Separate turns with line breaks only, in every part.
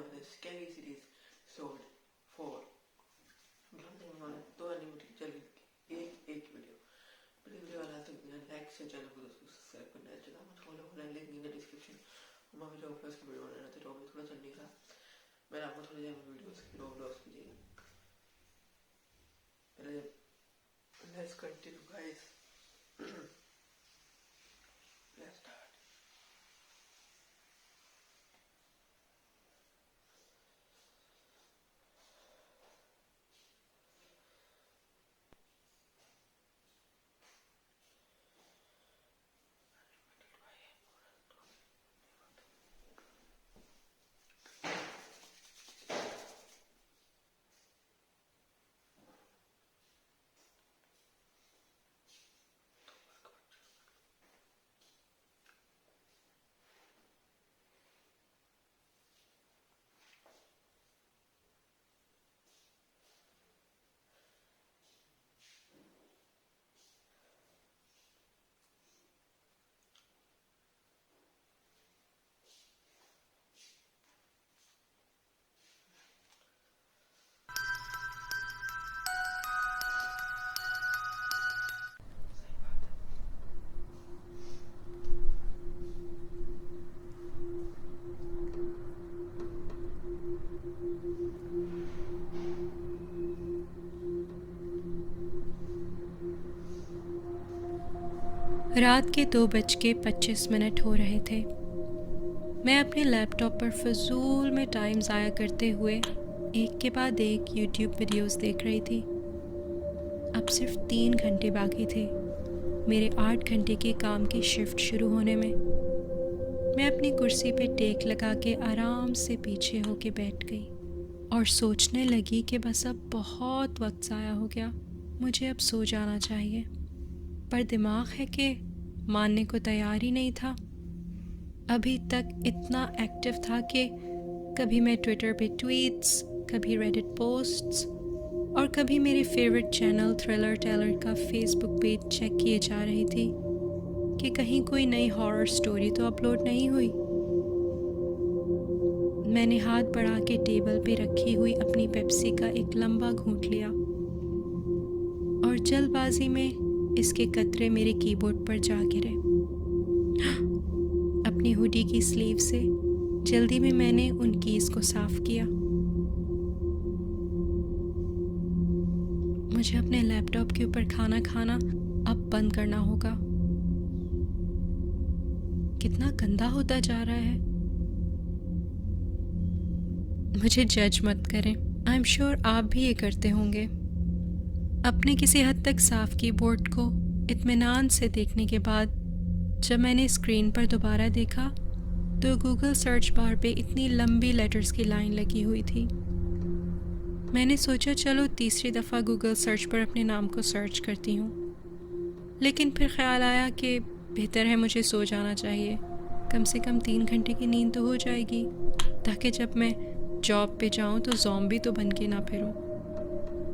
वाला है scary series episode 4। दो एनिमेटेड चल एक वीडियो वाला तो लाइक से चैनल को दोस्तों सब्सक्राइब करना है, चला मत फॉलो करना, लिंक इन द डिस्क्रिप्शन। मैं भी रोब्लॉक्स की वीडियो बना रहा था, रोब्लॉक्स थोड़ा चल नहीं रहा, मैं आपको थोड़ी देर में वीडियोस की रोब्लॉक्स की चाहिए। Let's continue guys. Let's start.
रात के 2:25 हो रहे थे। मैं अपने लैपटॉप पर फजूल में टाइम ज़ाया करते हुए एक के बाद एक यूट्यूब वीडियोस देख रही थी। अब सिर्फ 3 घंटे बाकी थे मेरे 8 घंटे के काम की शिफ्ट शुरू होने में। मैं अपनी कुर्सी पे टेक लगा के आराम से पीछे होके बैठ गई और सोचने लगी कि बस अब बहुत वक्त ज़ाया हो गया, मुझे अब सो जाना चाहिए। पर दिमाग है कि मानने को तैयार ही नहीं था। अभी तक इतना एक्टिव था कि कभी मैं ट्विटर पे ट्वीट्स, कभी रेडिट पोस्ट्स और कभी मेरे फेवरेट चैनल थ्रिलर टेलर का फेसबुक पेज चेक किए जा रही थी कि कहीं कोई नई हॉरर स्टोरी तो अपलोड नहीं हुई। मैंने हाथ बढ़ा के टेबल पे रखी हुई अपनी पेप्सी का एक लंबा घूंट लिया और जल्दबाजी में इसके कतरे मेरे कीबोर्ड पर जा गिरे। अपनी हुडी की स्लीव से जल्दी में मैंने उन कीज को साफ किया। मुझे अपने लैपटॉप के ऊपर खाना खाना अब बंद करना होगा। कितना गंदा होता जा रहा है। मुझे जज मत करें, आई एम श्योर आप भी ये करते होंगे। अपने किसी हद तक साफ कीबोर्ड को इत्मीनान से देखने के बाद जब मैंने स्क्रीन पर दोबारा देखा तो गूगल सर्च बार पे इतनी लंबी लेटर्स की लाइन लगी हुई थी। मैंने सोचा चलो तीसरी दफ़ा गूगल सर्च पर अपने नाम को सर्च करती हूँ, लेकिन फिर ख्याल आया कि बेहतर है मुझे सो जाना चाहिए। कम से कम 3 घंटे की नींद तो हो जाएगी, ताकि जब मैं जॉब पे जाऊँ तो ज़ॉम्बी तो बन के ना फिरूँ।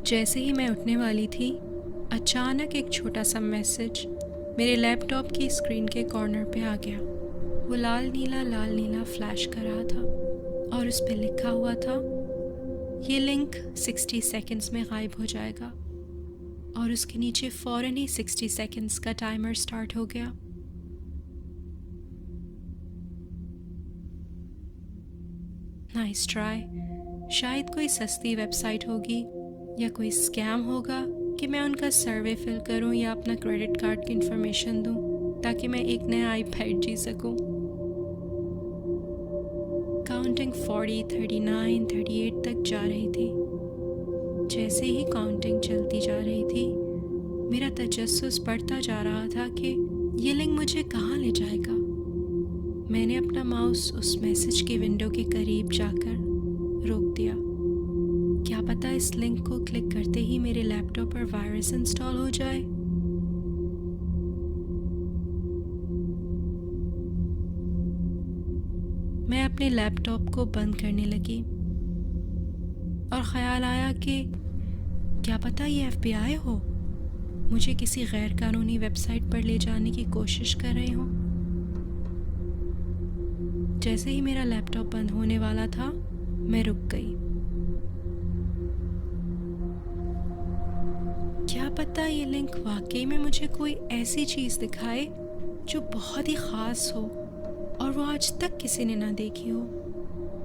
जैसे ही मैं उठने वाली थी, अचानक एक छोटा सा मैसेज मेरे लैपटॉप की स्क्रीन के कॉर्नर पे आ गया। वो लाल नीला फ्लैश कर रहा था और उस पे लिखा हुआ था, ये लिंक 60 सेकंड्स में गायब हो जाएगा। और उसके नीचे फ़ौरन ही 60 सेकंड्स का टाइमर स्टार्ट हो गया। Nice try. शायद कोई सस्ती वेबसाइट होगी या कोई स्कैम होगा कि मैं उनका सर्वे फिल करूं या अपना क्रेडिट कार्ड की इंफॉर्मेशन दूं ताकि मैं एक नया आईपैड जी सकूं। काउंटिंग 40, 39, 38 तक जा रही थी। जैसे ही काउंटिंग चलती जा रही थी, मेरा तजस्सुस बढ़ता जा रहा था कि ये लिंक मुझे कहाँ ले जाएगा। मैंने अपना माउस उस मैसेज के विंडो के करीब जाकर रोक दिया। क्या पता इस लिंक को क्लिक करते ही मेरे लैपटॉप पर वायरस इंस्टॉल हो जाए। मैं अपने लैपटॉप को बंद करने लगी और ख्याल आया कि क्या पता ये FBI हो, मुझे किसी गैर कानूनी वेबसाइट पर ले जाने की कोशिश कर रहे हो। जैसे ही मेरा लैपटॉप बंद होने वाला था, मैं रुक गई। क्या पता ये लिंक वाकई में मुझे कोई ऐसी चीज़ दिखाए जो बहुत ही ख़ास हो और वो आज तक किसी ने ना देखी हो।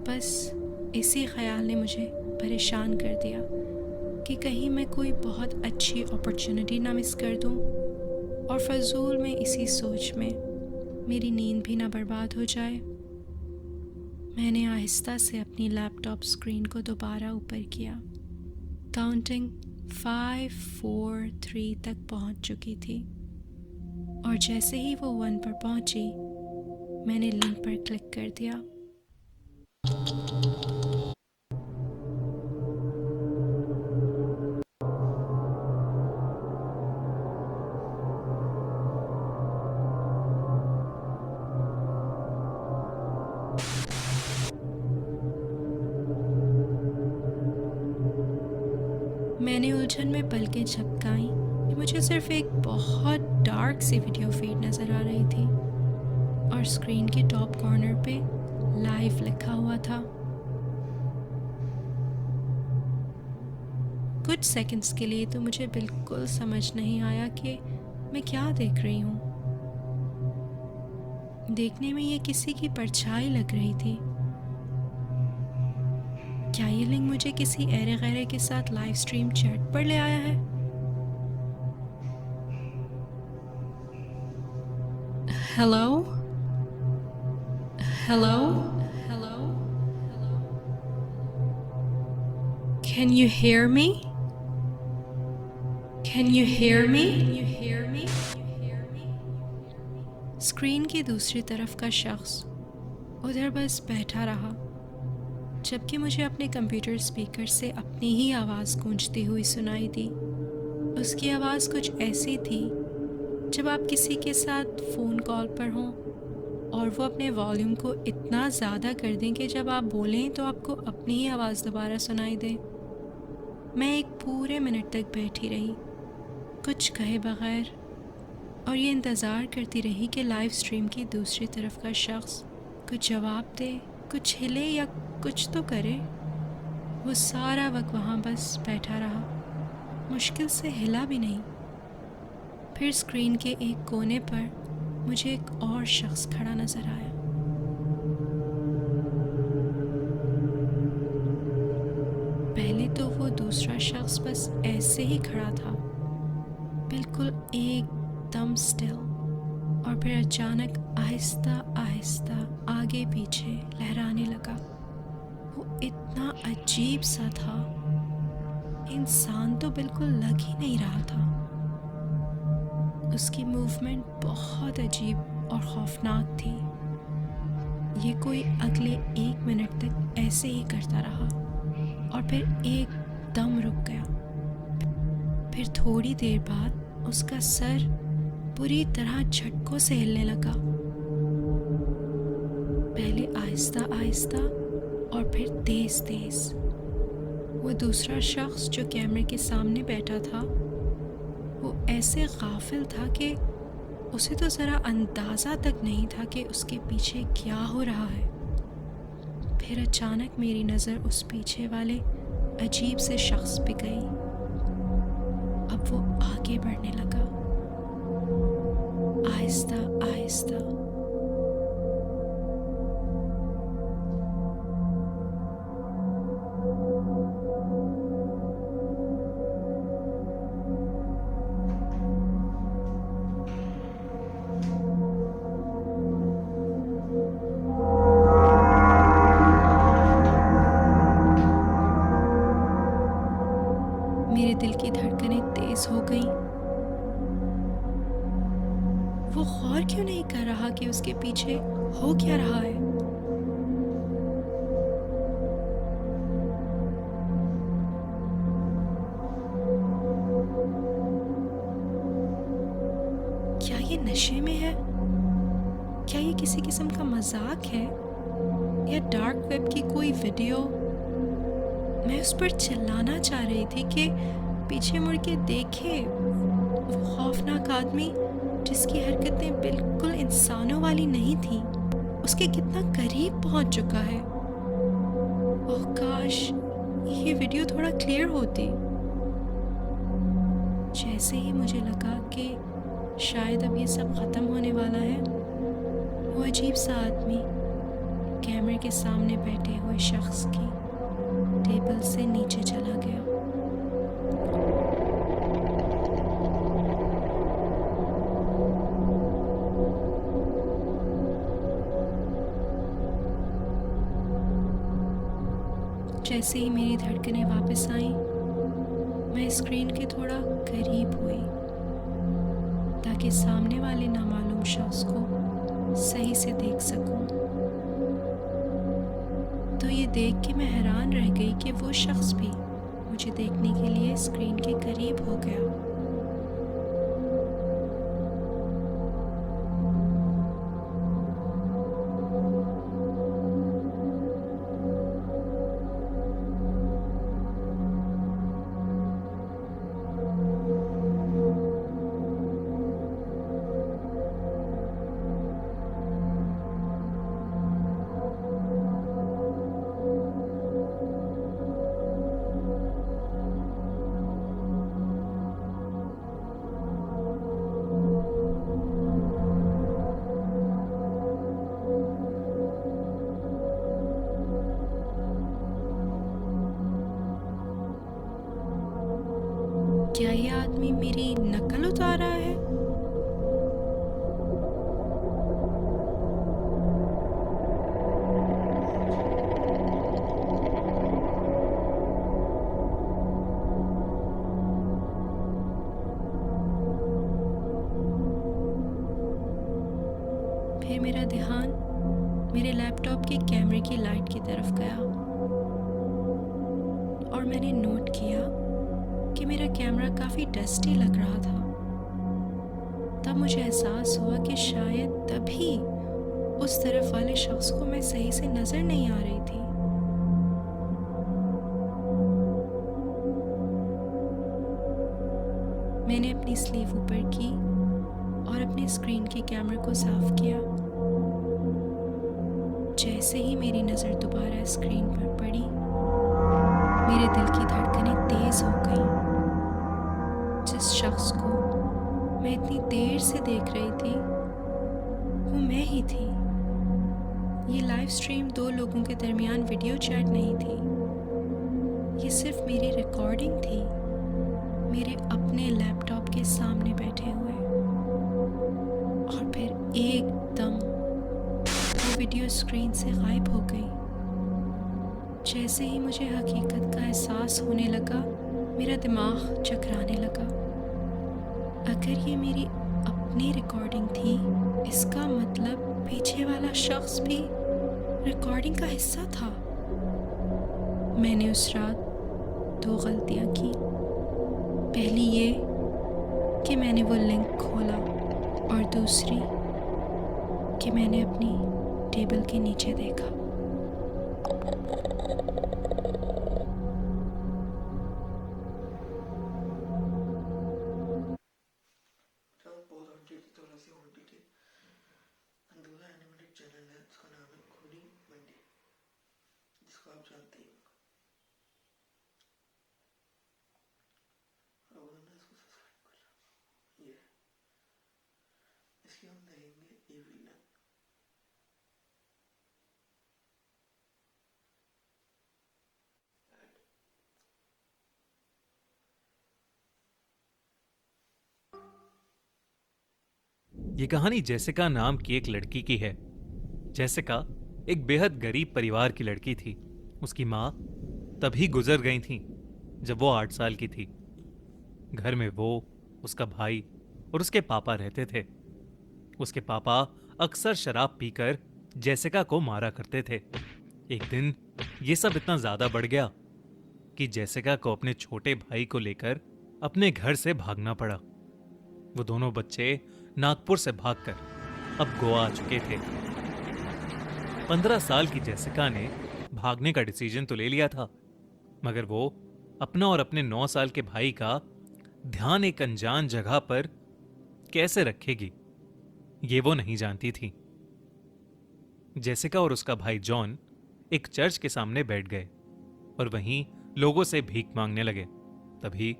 बस इसी ख्याल ने मुझे परेशान कर दिया कि कहीं मैं कोई बहुत अच्छी अपॉर्चुनिटी ना मिस कर दूं और फजूल में इसी सोच में मेरी नींद भी ना बर्बाद हो जाए। मैंने आहिस्ता से अपनी लैपटॉप स्क्रीन को दोबारा ऊपर किया। काउंटिंग 5, 4, 3 तक पहुंच चुकी थी और जैसे ही वो 1 पर पहुंची मैंने लिंक पर क्लिक कर दिया। मैंने उलझन में पलकें झपकाई कि मुझे सिर्फ एक बहुत डार्क सी वीडियो फीड नज़र आ रही थी और स्क्रीन के टॉप कॉर्नर पे लाइव लिखा हुआ था। कुछ सेकंड्स के लिए तो मुझे बिल्कुल समझ नहीं आया कि मैं क्या देख रही हूँ। देखने में ये किसी की परछाई लग रही थी। क्या ये लिंक मुझे किसी ऐरे गैरे के साथ लाइव स्ट्रीम चैट पर ले आया है? Hello hello hello can you hear me? Can you hear me? Screen की दूसरी तरफ का शख्स उधर बस बैठा रहा जबकि मुझे अपने कंप्यूटर स्पीकर से अपनी ही आवाज़ गूंजती हुई सुनाई दी। उसकी आवाज़ कुछ ऐसी थी जब आप किसी के साथ फ़ोन कॉल पर हों और वो अपने वॉल्यूम को इतना ज़्यादा कर दें कि जब आप बोलें तो आपको अपनी ही आवाज़ दोबारा सुनाई दे। मैं एक पूरे मिनट तक बैठी रही, कुछ कहे बगैर, और ये इंतज़ार करती रही कि लाइव स्ट्रीम की दूसरी तरफ का शख्स कुछ जवाब दे, कुछ हिले या कुछ तो करे। वो सारा वक्त वहाँ बस बैठा रहा, मुश्किल से हिला भी नहीं। फिर स्क्रीन के एक कोने पर मुझे एक और शख्स खड़ा नज़र आया। पहले तो वो दूसरा शख्स बस ऐसे ही खड़ा था, बिल्कुल एकदम स्टिल, और फिर अचानक आहिस्ता आहिस्ता आगे पीछे लहराने लगा। वो इतना अजीब सा था, इंसान तो बिल्कुल लग ही नहीं रहा था। उसकी मूवमेंट बहुत अजीब और खौफनाक थी। ये कोई अगले 1 मिनट तक ऐसे ही करता रहा और फिर एकदम रुक गया। फिर थोड़ी देर बाद उसका सर पूरी तरह झटकों से हिलने लगा, पहले आहिस्ता आहिस्ता और फिर तेज तेज। वो दूसरा शख्स जो कैमरे के सामने बैठा था वो ऐसे गाफिल था कि उसे तो ज़रा अंदाज़ा तक नहीं था कि उसके पीछे क्या हो रहा है। फिर अचानक मेरी नज़र उस पीछे वाले अजीब से शख्स पे गई। अब वो आगे बढ़ने लगा, आहिस्ता आहिस्ता। मेरे दिल की धड़कनें तेज हो गईं। वो गौर क्यों नहीं कर रहा कि उसके पीछे हो क्या रहा है? क्या ये नशे में है? क्या ये किसी किस्म का मजाक है या डार्क वेब की कोई वीडियो? मैं उस पर चिल्लाना चाह रही थी कि पीछे मुड़ के देखे वो खौफनाक आदमी जिसकी हरकतें बिल्कुल इंसानों वाली नहीं थी, उसके कितना करीब पहुंच चुका है। ओह काश ये वीडियो थोड़ा क्लियर होती। जैसे ही मुझे लगा कि शायद अब ये सब ख़त्म होने वाला है, वो अजीब सा आदमी कैमरे के सामने बैठे हुए शख्स की टेबल से नीचे चला गया। जैसे ही मेरी धड़कनें वापस आईं, मैं स्क्रीन के थोड़ा करीब हुई ताकि सामने वाले नामालूम शख्स को सही से देख सकूं। तो ये देख के मैं हैरान रह गई कि वो शख्स भी मुझे देखने के लिए स्क्रीन के करीब हो गया। क्या ये आदमी मेरी नकल उतार रहा है? फिर मेरा ध्यान मेरे लैपटॉप के कैमरे की लाइट की तरफ गया और मैंने नोट किया कि मेरा कैमरा काफ़ी डस्टी लग रहा था। तब मुझे एहसास हुआ कि शायद तभी उस तरफ वाले शख्स को मैं सही से नज़र नहीं आ रही थी। मैंने अपनी स्लीव ऊपर की और अपने स्क्रीन के कैमरे को साफ किया। जैसे ही मेरी नज़र दोबारा स्क्रीन पर पड़ी, मेरे दिल की धड़कनें तेज हो गईं। जिस शख्स को मैं इतनी देर से देख रही थी वो मैं ही थी। ये लाइव स्ट्रीम 2 लोगों के दरमियान वीडियो चैट नहीं थी, ये सिर्फ मेरी रिकॉर्डिंग थी, मेरे अपने लैपटॉप के सामने बैठे हुए। और फिर एकदम वो वीडियो स्क्रीन से गायब हो गई। जैसे ही मुझे हकीकत का एहसास होने लगा, मेरा दिमाग चकराने लगा। अगर ये मेरी अपनी रिकॉर्डिंग थी, इसका मतलब पीछे वाला शख्स भी रिकॉर्डिंग का हिस्सा था। मैंने उस रात 2 गलतियां की। पहली ये कि मैंने वो लिंक खोला और दूसरी कि मैंने अपनी टेबल के नीचे देखा।
आप जानते ही होंगे। और उसको सब्सक्राइब कर लो। ये इसकी हम देखेंगे ये विलन।
ये कहानी जेसिका नाम की एक लड़की की है। जेसिका एक बेहद गरीब परिवार की लड़की थी। उसकी माँ तभी गुजर गई थी जब वो 8 साल की थी। घर में वो, उसका भाई और उसके पापा रहते थे। उसके पापा अक्सर शराब पीकर जेसिका को मारा करते थे। एक दिन ये सब इतना ज्यादा बढ़ गया कि जेसिका को अपने छोटे भाई को लेकर अपने घर से भागना पड़ा। वो दोनों बच्चे नागपुर से भागकर अब गोवा आ चुके थे। 15 साल की जेसिका ने भागने का डिसीजन तो ले लिया था, मगर वो अपना और अपने 9 साल के भाई का ध्यान एक अनजान जगह पर कैसे रखेगी, ये वो नहीं जानती थी। जेसिका और उसका भाई जॉन एक चर्च के सामने बैठ गए और वहीं लोगों से भीख मांगने लगे। तभी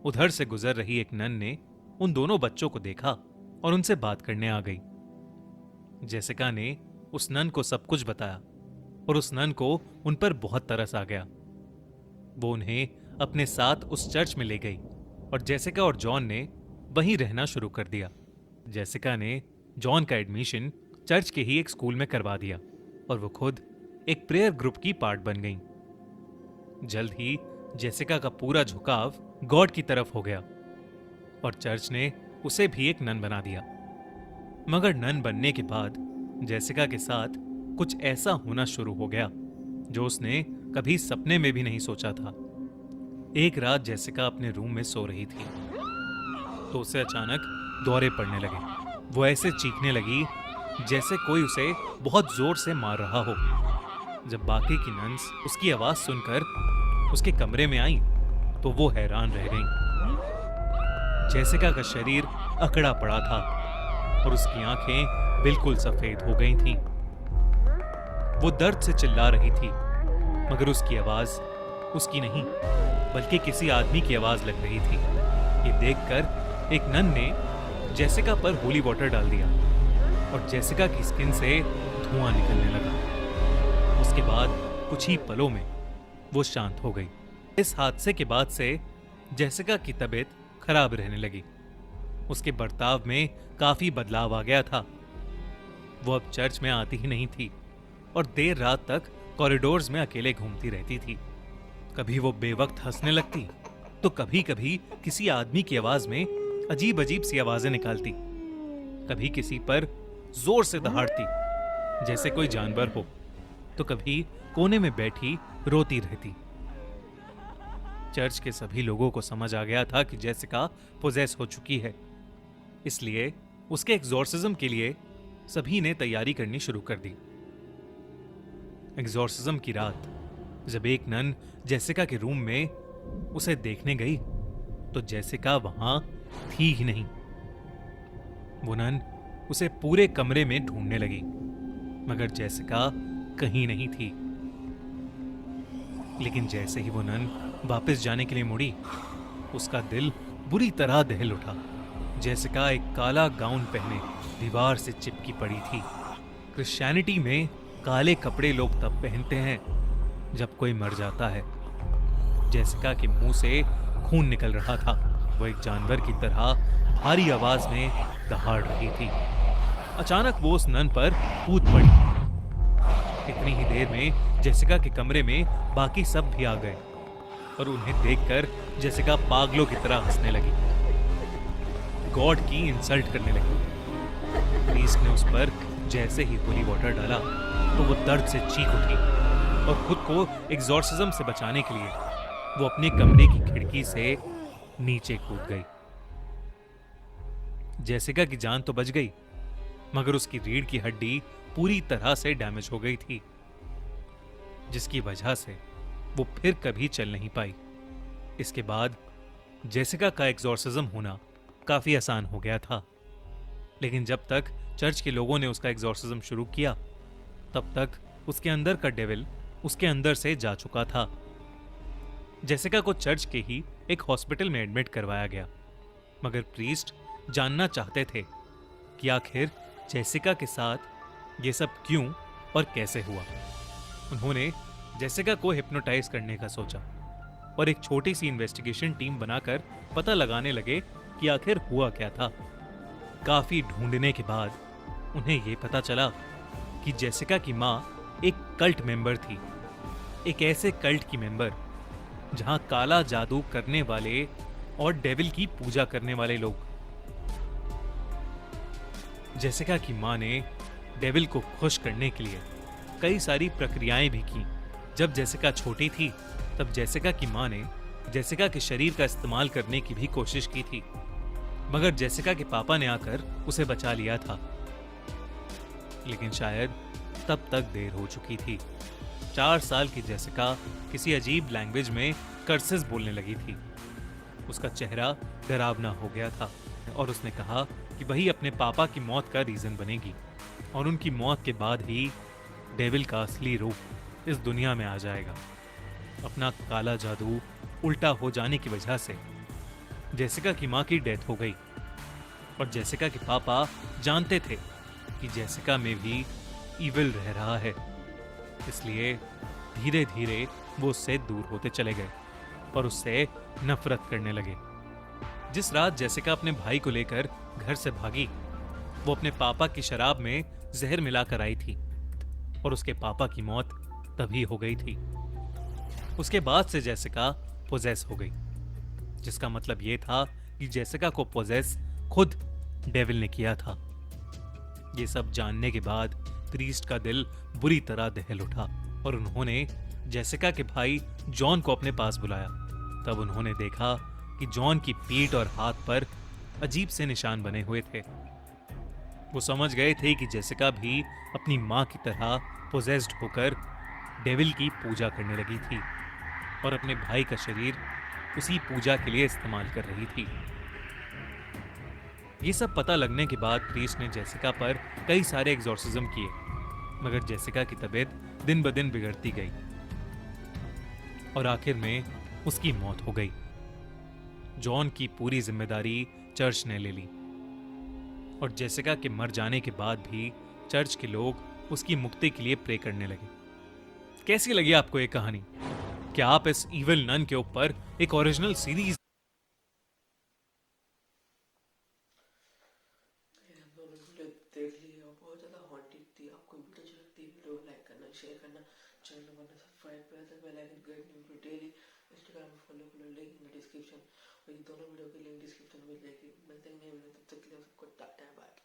उधर से गुजर रही एक नन ने उन दोनों बच्चों को देखा और उनसे बात करने आ गई। जेसिका ने उस नन को सब कुछ बताया और उस नन को उन पर बहुत तरस आ गया। वो उन्हें अपने साथ उस चर्च में ले गई और जेसिका और जॉन ने वहीं रहना शुरू कर दिया। जेसिका ने जॉन का एडमिशन चर्च के ही एक स्कूल में करवा दिया और वो खुद एक प्रेयर ग्रुप की पार्ट बन गई। जल्द ही जेसिका का पूरा झुकाव गॉड की तरफ हो गया और चर्च ने उसे भी एक नन बना दिया। मगर नन बनने के बाद जेसिका के साथ कुछ ऐसा होना शुरू हो गया जो उसने कभी सपने में भी नहीं सोचा था। एक रात जेसिका अपने रूम में सो रही थी तो उसे अचानक दौरे पड़ने लगे। वो ऐसे चीखने लगी जैसे कोई उसे बहुत जोर से मार रहा हो। जब बाकी की नन्स उसकी आवाज सुनकर उसके कमरे में आई तो वो हैरान रह गईं। जेसिका का शरीर अकड़ा पड़ा था और उसकी आंखें बिल्कुल सफेद हो गई थीं। वो दर्द से चिल्ला रही थी मगर उसकी आवाज उसकी नहीं बल्कि किसी आदमी की आवाज लग रही थी। ये देखकर एक नन ने जेसिका पर होली वाटर डाल दिया और जेसिका की स्किन से धुआं निकलने लगा। उसके बाद कुछ ही पलों में वो शांत हो गई। इस हादसे के बाद से जेसिका की तबीयत खराब रहने लगी। उसके बर्ताव में काफी बदलाव आ गया था। वो अब चर्च में आती ही नहीं थी और देर रात तक कॉरिडोर्स में अकेले घूमती रहती थी। कभी वो बेवक्त हंसने लगती तो कभी कभी किसी आदमी की आवाज में अजीब अजीब सी आवाजें निकालती। कभी किसी पर जोर से दहाड़ती जैसे कोई जानवर हो तो कभी कोने में बैठी रोती रहती। चर्च के सभी लोगों को समझ आ गया था कि जेसिका पोजेस हो चुकी है, इसलिए उसके एग्जॉर्सिज्म के लिए सभी ने तैयारी करनी शुरू कर दी। एग्जॉर्सिज्म की रात जब एक नन जेसिका के रूम में उसे देखने गई तो जेसिका वहां थी ही नहीं। वो नन उसे पूरे कमरे में ढूंढने लगी मगर जेसिका कहीं नहीं थी। लेकिन जैसे ही वो नन वापस जाने के लिए मुड़ी उसका दिल बुरी तरह दहल उठा। जेसिका एक काला गाउन पहने दीवार से चिपकी पड़ी थी। क्रिश्चियनिटी में काले कपड़े लोग तब पहनते हैं जब कोई मर जाता है। जेसिका के मुंह से खून निकल रहा था। वो एक जानवर की तरह भारी आवाज में दहाड़ रही थी। अचानक वो उस नन पर कूद पड़ी। इतनी ही देर में जेसिका के कमरे में बाकी सब भी आ गए और उन्हें देखकर जेसिका पागलों की तरह हंसने लगी, गॉड की इंसल्ट करने लगी। प्रीस्ट ने उस पर जैसे ही होली वाटर डाला तो वो दर्द से चीख उठी और खुद को एग्जॉर्सिज्म से बचाने के लिए वो अपने कमरे की खिड़की से नीचे कूद गई। जेसिका की जान तो बच गई मगर उसकी रीढ़ की हड्डी पूरी तरह से डैमेज हो गई थी जिसकी वजह से वो फिर कभी चल नहीं पाई। इसके बाद जेसिका का एग्जॉर्सिज्म होना काफी आसान हो गया था। लेकिन जब तक चर्च के लोगों ने उसका एग्जॉर्सिज्म शुरू किया तब तक उसके अंदर का डेविल उसके अंदर से जा चुका था। जेसिका को चर्च के ही एक हॉस्पिटल में एडमिट करवाया गया मगर प्रीस्ट जानना चाहते थे कि आखिर जेसिका के साथ ये सब क्यों और कैसे हुआ। उन्होंने जेसिका को हिप्नोटाइज करने का सोचा और एक छोटी सी इन्वेस्टिगेशन टीम बनाकर पता लगाने लगे कि आखिर हुआ क्या था। काफी ढूंढने के बाद उन्हें यह पता चला कि जेसिका की मां एक कल्ट मेंबर थी, एक ऐसे कल्ट की मेंबर जहां काला जादू करने वाले और डेविल की पूजा करने वाले लोग। जेसिका की मां ने डेविल को खुश करने के लिए कई सारी प्रक्रियाएं भी की। जब जेसिका छोटी थी तब जेसिका की मां ने जेसिका के शरीर का इस्तेमाल करने की भी कोशिश की थी मगर जेसिका के पापा ने आकर उसे बचा लिया था। लेकिन शायद तब तक देर हो चुकी थी। 4 साल की जेसिका किसी अजीब लैंग्वेज में कर्सेस बोलने लगी थी। उसका चेहरा डरावना हो गया था और उसने कहा कि वही अपने पापा की मौत का रीजन बनेगी और उनकी मौत के बाद ही डेविल का असली रूप इस दुनिया में आ जाएगा। अपना काला जादू उल्टा हो जाने की वजह से जेसिका की मां की डेथ हो गई और जेसिका के पापा जानते थे कि जेसिका में भी इविल रह रहा है, इसलिए धीरे धीरे वो उससे दूर होते चले गए और उससे नफरत करने लगे। जिस रात जेसिका अपने भाई को लेकर घर से भागी, वो अपने पापा की शराब में जहर मिलाकर आई थी और उसके पापा की मौत तभी हो गई थी। उसके बाद से जेसिका पोजेस हो गई, जिसका मतलब यह था कि जेसिका को पोजेस खुद डेविल ने किया था। ये सब जानने के बाद प्रीस्ट का दिल बुरी तरह दहल उठा और उन्होंने जेसिका के भाई जॉन को अपने पास बुलाया। तब उन्होंने देखा कि जॉन की पीठ और हाथ पर अजीब से निशान बने हुए थे। वो समझ गए थे कि जेसिका भी अपनी मां की तरह पोजेस्ड होकर डेविल की पूजा करने लगी थी और अपने भाई का शरीर उसी पूजा के लिए इस्तेमाल कर रही थी। ये सब पता लगने के बाद प्रीस्ट ने जेसिका पर कई सारे एग्जॉर्सिज्म किए, मगर जेसिका की तबीयत दिन ब दिन बिगड़ती गई और आखिर में उसकी मौत हो गई। जॉन की पूरी जिम्मेदारी चर्च ने ले ली और जेसिका के मर जाने के बाद भी चर्च के लोग उसकी मुक्ति के लिए प्रे करने लगे। कैसी लगी आपको ये कहानी? क्या आप इस इविल नन के ऊपर एक ओरिजिनल सीरीज
हम दोनों वीडियो देख ली और बहुत ज़्यादा हॉन्टेड थी। आपको वीडियो अच्छी लगती है वीडियो को लाइक करना, शेयर करना, चैनल को करना सब्सक्राइब करना, bell icon get new video daily Instagram में फॉलो कर लो, लिंक इन डिस्क्रिप्शन। और ये दोनों वीडियो की लिंक डिस्क्रिप्शन में मिल जाएगी। मिलते हैं नए वीडियो, तब तक के लिए सबको टाटा बाय।